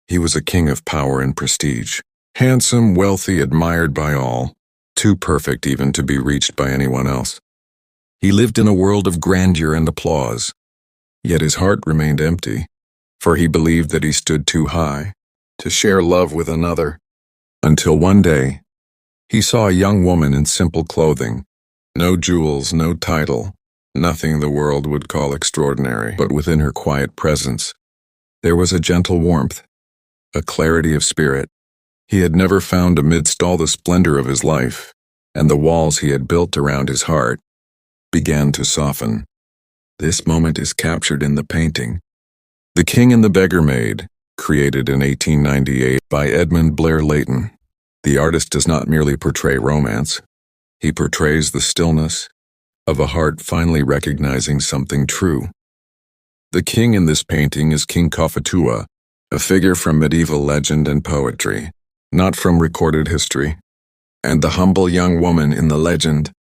He was a king of power and prestige. Handsome, wealthy, admired by all, too perfect even to be reached by anyone else. He lived in a world of grandeur and applause, yet his heart remained empty, for he believed that he stood too high to share love with another. Until one day, he saw a young woman in simple clothing, no jewels, no title, nothing the world would call extraordinary. But within her quiet presence, there was a gentle warmth, a clarity of spirit he had never found amidst all the splendor of his life, and the walls he had built around his heart began to soften. This moment is captured in the painting, The King and the Beggar Maid, created in 1898 by Edmund Blair Leighton. The artist does not merely portray romance, he portrays the stillness of a heart finally recognizing something true. The king in this painting is King Cophetua, a figure from medieval legend and poetry, not from recorded history. And the humble young woman in the legend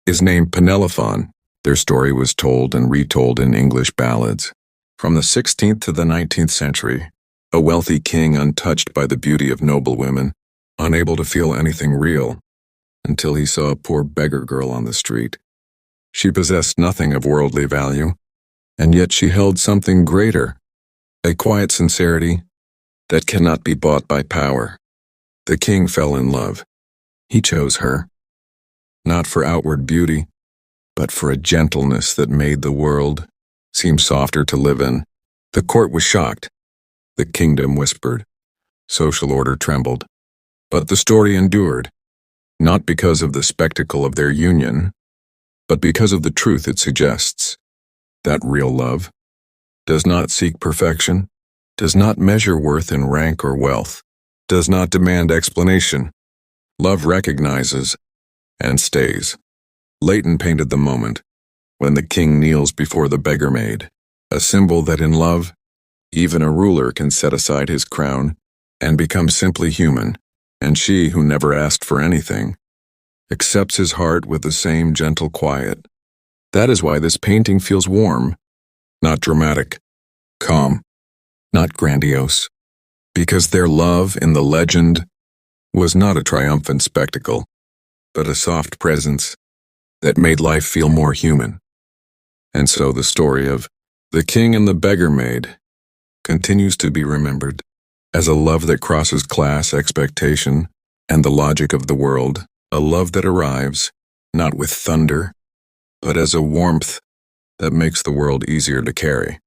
is named Penelophon. Their story was told and retold in English ballads. From the 16th to the 19th century, a wealthy king untouched by the beauty of noble women, unable to feel anything real, until he saw a poor beggar girl on the street. She possessed nothing of worldly value, and yet she held something greater, a quiet sincerity that cannot be bought by power. The king fell in love. He chose her, not for outward beauty, but for a gentleness that made the world seem softer to live in. The court was shocked. The kingdom whispered. Social order trembled. But the story endured, not because of the spectacle of their union, but because of the truth it suggests, that real love does not seek perfection, does not measure worth in rank or wealth, does not demand explanation. Love recognizes and stays. Leighton painted the moment when the king kneels before the beggar maid, a symbol that in love, even a ruler can set aside his crown and become simply human, and she, who never asked for anything, accepts his heart with the same gentle quiet. That is why this painting feels warm, not dramatic, calm, not grandiose, because their love in the legend was not a triumphant spectacle, but a soft presence that made life feel more human. And so the story of The King and the Beggar Maid continues to be remembered as a love that crosses class, expectation, and the logic of the world, a love that arrives, not with thunder, but as a warmth that makes the world easier to carry.